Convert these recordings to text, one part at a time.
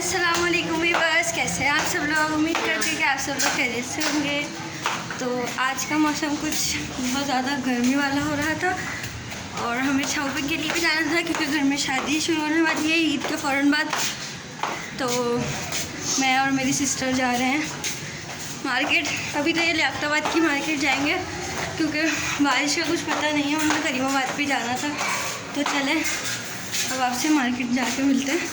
अस्सलाम वालेकुम वीवर्स, कैसे हैं आप सब लोग। उम्मीद करते हैं कि आप सब लोग खैरियत से होंगे। तो आज का मौसम कुछ बहुत ज़्यादा गर्मी वाला हो रहा था और हमें शॉपिंग के लिए भी जाना था क्योंकि घर में शादी शुरू होने वाली है ईद के फ़ौरन बाद। तो मैं और मेरी सिस्टर जा रहे हैं मार्केट। अभी तो ये लियाकताबाद की मार्केट जाएंगे क्योंकि बारिश का कुछ पता नहीं है, उन्हें करीमाबाद भी जाना था। तो चलें अब आपसे मार्केट जाके मिलते हैं,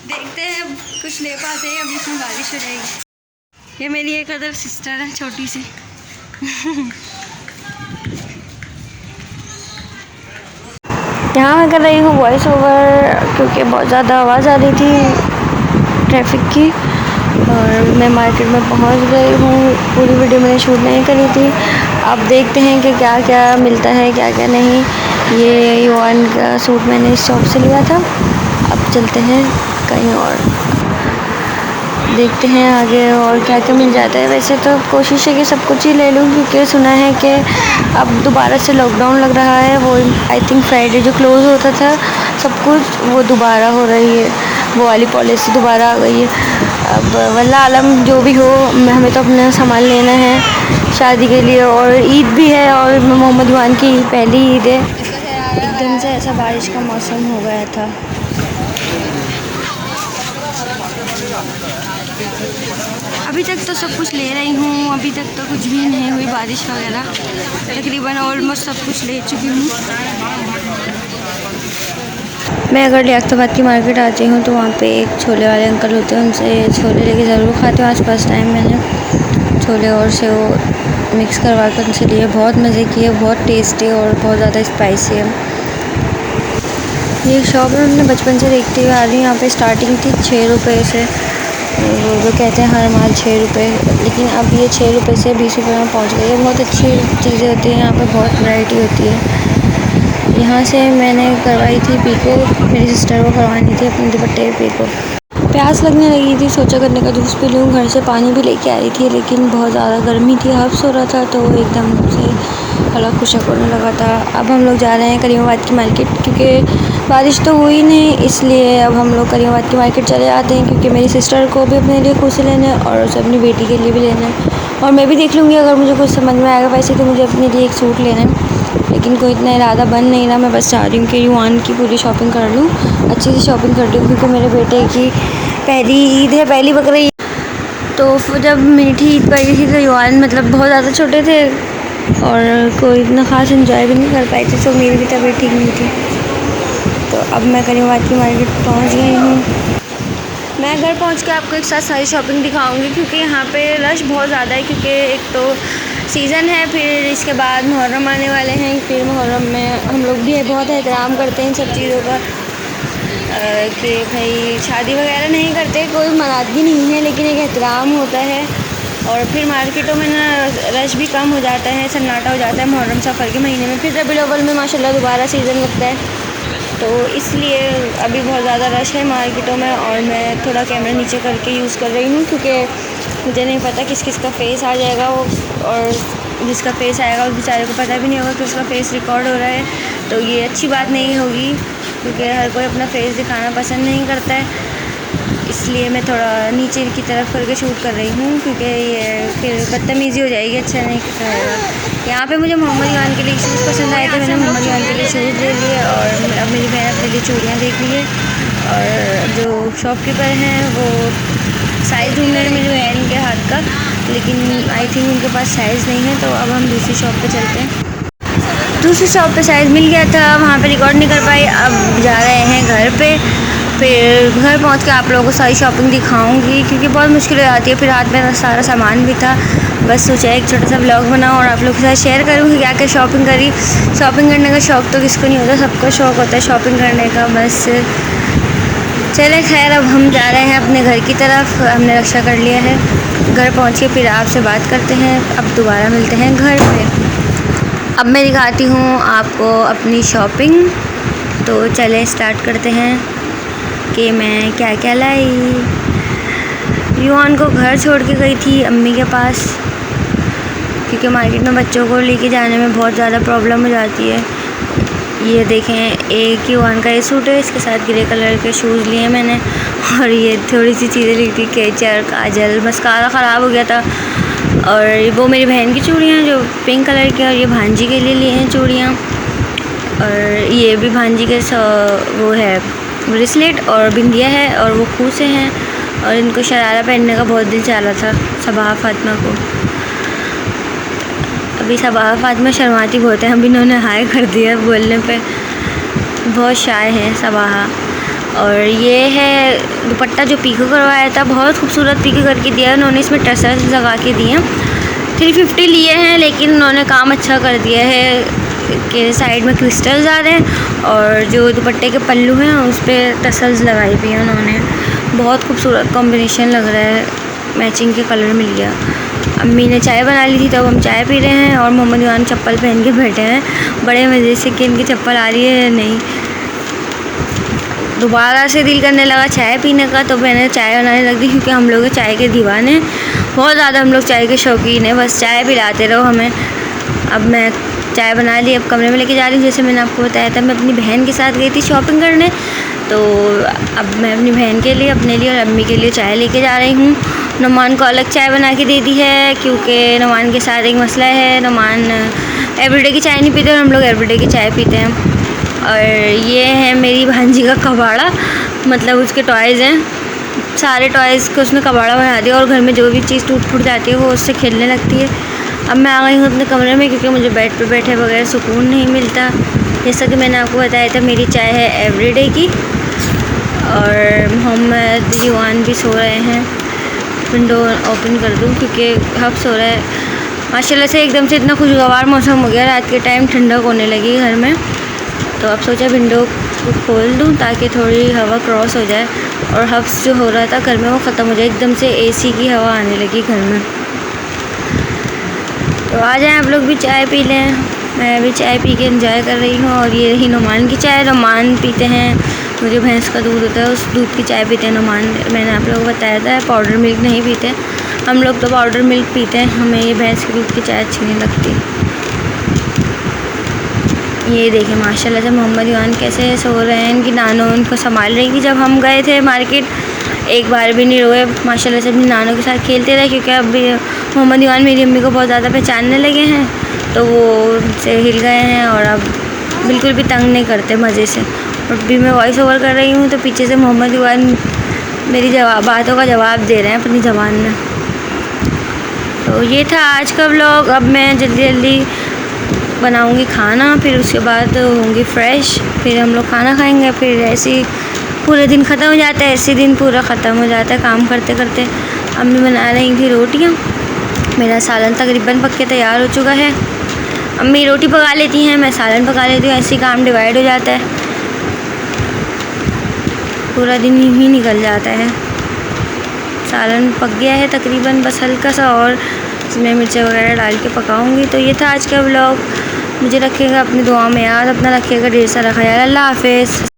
देखते हैं अब कुछ ले पाते हैं, अभी इसमें बारिश हो जाएगी। ये मेरी एक अदर सिस्टर है छोटी सी। यहाँ मैं कर रही हूँ वॉइस ओवर क्योंकि बहुत ज़्यादा आवाज़ आ रही थी ट्रैफिक की और मैं मार्केट में पहुँच गई हूँ। पूरी वीडियो मैंने शूट नहीं करी थी। अब देखते हैं कि क्या क्या मिलता है क्या क्या नहीं। ये युवान का सूट मैंने इस शॉप से लिया था। अब चलते हैं कहीं और, देखते हैं आगे और क्या क्या मिल जाता है। वैसे तो कोशिश है कि सब कुछ ही ले लूँ क्योंकि सुना है कि अब दोबारा से लॉकडाउन लग रहा है। वो आई थिंक फ्राइडे जो क्लोज़ होता था सब कुछ, वो दोबारा हो रही है, वो वाली पॉलिसी दोबारा आ गई है। अब वल्लाह आलम जो भी हो, हमें तो अपना सामान लेना है शादी के लिए और ईद भी है और मोहम्मद युवान की पहली ईद है। एकदम से ऐसा बारिश का मौसम हो गया था। अभी तक तो सब कुछ ले रही हूँ, अभी तक तो कुछ भी नहीं हुई बारिश वगैरह। तकरीबन ऑलमोस्ट सब कुछ ले चुकी हूँ। मैं अगर लियाकताबाद की मार्केट आती हूँ तो वहाँ पे एक छोले वाले अंकल होते हैं, उनसे छोले लेके ज़रूर खाती हूँ। आज फर्स्ट टाइम मैंने छोले और से वो मिक्स करवा कर उनसे लिए, बहुत मज़े किए, बहुत टेस्टी और बहुत ज़्यादा स्पाइसी है। ये शॉप में हमने बचपन से देखते हुए आ रही हूँ। यहाँ पे स्टार्टिंग थी 6 रुपये से, वो कहते हैं हर माल 6 रुपये, लेकिन अब ये 6 रुपये से 20 रुपये में पहुँच गई है। बहुत अच्छी चीज़ें होती हैं यहाँ पे, बहुत वैरायटी होती है। यहाँ से मैंने करवाई थी पीको, मेरी सिस्टर को करवानी थी अपने दुपट्टे पीको। प्यास लगने लगी थी, सोचा करने का जूस पी लूँ। घर से पानी भी लेके आई थी लेकिन बहुत ज़्यादा गर्मी थी, हब्स हो रहा था तो एकदम से गला खुशक होने लगा था। अब हम लोग जा रहे हैं करीमाबाद की मार्केट क्योंकि बारिश तो हुई नहीं, इसलिए अब हम लोग करीमाबाद की मार्केट चले जाते हैं क्योंकि मेरी सिस्टर को भी अपने लिए कुछ लेना है और उसे अपनी बेटी के लिए भी लेना है। और मैं भी देख लूँगी अगर मुझे कुछ समझ में आएगा। वैसे तो मुझे अपने लिए एक सूट लेना है लेकिन कोई इतना इरादा बन नहीं रहा। मैं बस चाह रही हूँ कि युवान की पूरी शॉपिंग कर लूँ, अच्छी सी शॉपिंग कर लूँ क्योंकि मेरे बेटे की पहली ईद है, पहली बकरी ईद। तो जब मीठी ईद पड़ी थी तो युवान मतलब बहुत ज़्यादा छोटे थे और कोई इतना ख़ास एंजॉय भी नहीं कर पाए थे, तो मेरी भी तबीयत ठीक नहीं थी। तो अब मैं करीमाबाद की मार्केट पहुँच गई हूँ। मैं घर पहुँच के आपको एक साथ सारी शॉपिंग दिखाऊंगी क्योंकि यहाँ पे रश बहुत ज़्यादा है क्योंकि एक तो सीज़न है, फिर इसके बाद मुहर्रम आने वाले हैं। फिर मुहर्रम में हम लोग भी बहुत एहतराम करते हैं इन सब चीज़ों का कि भाई शादी वगैरह नहीं करते, कोई मनादगी नहीं है लेकिन एक एहतराम होता है। और फिर मार्केटों में ना रश भी कम हो जाता है, सन्नाटा हो जाता है मुहर्रम सफ़र के महीने में। फिर रबीउल अव्वल में माशाल्लाह दोबारा सीज़न लगता है, तो इसलिए अभी बहुत ज़्यादा रश है मार्केटों में। और मैं थोड़ा कैमरा नीचे करके यूज़ कर रही हूँ क्योंकि मुझे नहीं पता किस किस का फेस आ जाएगा वो, और जिसका फेस आएगा उस बेचारे को पता भी नहीं होगा कि उसका फेस रिकॉर्ड हो रहा है, तो ये अच्छी बात नहीं होगी क्योंकि हर कोई अपना फेस दिखाना पसंद नहीं करता है। इसलिए मैं थोड़ा नीचे की तरफ करके शूट कर रही हूँ क्योंकि ये फिर बदतमीज़ी हो जाएगी, अच्छा नहीं रहेगा। यहाँ पे मुझे मोहम्मद युवान के लिए शूज़ पसंद आए थे, मैंने मोहम्मद युवान के लिए शूज़ ले लिए और अब मेरी बहन अपने लिए चूड़ियाँ देख ली है। और जो शॉपकीपर हैं वो साइज़ ढूंढने में जो है इनके हाथ का, लेकिन आई थिंक उनके पास साइज़ नहीं है। तो अब हम दूसरी शॉप पे चलते हैं। दूसरी शॉप पे साइज़ मिल गया था, वहाँ पे रिकॉर्ड नहीं कर पाई। अब जा रहे हैं घर पे, फिर घर पहुँच के आप लोगों को सारी शॉपिंग दिखाऊंगी क्योंकि बहुत मुश्किल हो जाती है। फिर हाथ में सारा सामान भी था, बस सोचा एक छोटा सा ब्लॉग बनाऊँ और आप लोगों के साथ शेयर करूँ कि क्या क्या शॉपिंग करी। शॉपिंग करने का शौक़ तो किसको नहीं होता, सबको शौक़ होता है शॉपिंग करने का। बस चले खैर, अब हम जा रहे हैं अपने घर की तरफ, हमने रक्षा कर लिया है। घर पहुँच के फिर आपसे बात करते हैं, अब दोबारा मिलते हैं घर पे। अब मैं दिखाती हूँ आपको अपनी शॉपिंग, तो चले स्टार्ट करते हैं कि मैं क्या क्या लाई। युवान को घर छोड़ के गई थी अम्मी के पास क्योंकि मार्केट में बच्चों को लेके जाने में बहुत ज़्यादा प्रॉब्लम हो जाती है। ये देखें AQ1 का ये सूट है, इसके साथ ग्रे कलर के शूज़ लिए मैंने। और ये थोड़ी सी चीज़ें ली थी, केचर, काजल, मस्कारा ख़राब हो गया था। और वो मेरी बहन की चूड़ियाँ जो पिंक कलर की, और ये भांजी के लिए लिए हैं चूड़ियाँ। और ये भी भांजी के वो है ब्रेसलेट और बिंदिया है, और वो खूह से हैं। और इनको शरारा पहनने का बहुत दिल चाह रहा था सबाहा फ़ातिमा को। अभी सबाहा फ़ातिमा शर्माती बहुत है, हम इन्होंने हाय कर दिया बोलने पे, बहुत शाय है सबाहा। और ये है दुपट्टा जो पीको करवाया था, बहुत खूबसूरत पीको करके दिया उन्होंने, इसमें टसल्स लगा के दिए हैं। 350 लिए हैं, लेकिन उन्होंने काम अच्छा कर दिया है कि साइड में क्रिस्टल्स आ रहे हैं, और जो दुपट्टे के पल्लू हैं उस पर टसल्स लगाई हुई हैं उन्होंने। बहुत खूबसूरत कॉम्बिनेशन लग रहा है, मैचिंग के कलर मिल गया। अम्मी ने चाय बना ली थी, तब हम चाय पी रहे हैं, और मोहम्मद ईमान चप्पल पहन के बैठे हैं बड़े मज़े से कि इनकी चप्पल आ रही है या नहीं। दोबारा से दिल करने लगा चाय पीने का, तो मैंने चाय बनाने लग दी, क्योंकि हम लोग चाय के दीवाने, बहुत ज़्यादा हम लोग चाय के शौकीन हैं, बस चाय पिलाते रहो हमें। अब मैं चाय बना ली, अब कमरे में लेके जा रही हूँ। जैसे मैंने आपको बताया था, मैं अपनी बहन के साथ गई थी शॉपिंग करने, तो अब मैं अपनी बहन के लिए, अपने लिए और अम्मी के लिए चाय लेके जा रही हूँ। नुमान को अलग चाय बना के दे दी है, क्योंकि नुमान के साथ एक मसला है, नुमान एवरीडे की चाय नहीं पीते और हम लोग एवरीडे की चाय पीते हैं। और ये है मेरी भांजी का कबाड़ा, मतलब उसके टॉयज़ हैं, सारे टॉयज़ को उसने कबाड़ा बना दिया, और घर में जो भी चीज़ टूट फूट जाती है वो उससे खेलने लगती है। अब मैं आ गई हूँ अपने कमरे में, क्योंकि मुझे बेड पे बैठे बगैर सुकून नहीं मिलता। जैसा कि मैंने आपको बताया था, मेरी चाय है एवरीडे की। और मोहम्मद ईमान भी सो रहे हैं, विंडो ओपन कर दूँ क्योंकि हब सो रहा है। माशाल्लाह से एकदम से इतना खुशगवार मौसम हो गया, रात के टाइम ठंडक होने लगी घर में, तो अब सोचा विंडो को खोल दूँ ताकि थोड़ी हवा क्रॉस हो जाए, और हब्स जो हो रहा था घर में वो ख़त्म हो जाए। एकदम से AC की हवा आने लगी घर में। तो आ जाएं आप लोग भी चाय पी लें, मैं भी चाय पी के एंजॉय कर रही हूँ। और ये रही नुमान की चाय, नुमान पीते हैं, मुझे भैंस का दूध होता है उस दूध की चाय पीते हैं नुमान। मैंने आप लोगों को बताया था पाउडर मिल्क नहीं पीते, हम लोग तो पाउडर मिल्क पीते हैं, हमें ये भैंस के दूध की चाय अच्छी नहीं लगती। ये देखें माशाल्लाह से मोहम्मद ईमान कैसे सो रहे हैं, इनकी नानो उनको संभाल रही थी। जब हम गए थे मार्केट, एक बार भी नहीं रोए, माशाल्लाह से अपनी नानों के साथ खेलते रहे, क्योंकि अब मोहम्मद ईमान मेरी अम्मी को बहुत ज़्यादा पहचानने लगे हैं, तो वो उनसे हिल गए हैं, और अब बिल्कुल भी तंग नहीं करते मज़े से। और भी मैं वॉइस ओवर कर रही हूँ, तो पीछे से मोहम्मद ईमान मेरी बातों का जवाब दे रहे हैं अपनी ज़बान में। तो ये था आज का व्लॉग। अब मैं जल्दी जल्दी बनाऊंगी खाना, फिर उसके बाद होंगी फ्रेश, फिर हम लोग खाना खाएंगे, फिर ऐसे ही पूरे दिन ख़त्म हो जाता है, ऐसे दिन पूरा ख़त्म हो जाता है काम करते करते। अम्मी बना रही थी रोटियाँ, मेरा सालन तकरीबन पक के तैयार हो चुका है। अम्मी रोटी पका लेती हैं, मैं सालन पका लेती हूँ, ऐसे ही काम डिवाइड हो जाता है, पूरा दिन ही निकल जाता है। सालन पक गया है तकरीबन, बस हल्का सा और इसमें मिर्ची वगैरह डाल के पकाऊंगी। तो ये था आज का व्लॉग, मुझे रखिएगा अपनी दुआ में याद, अपना रखिएगा ढेर सारा ख्याल। अल्लाह हाफ़िज़।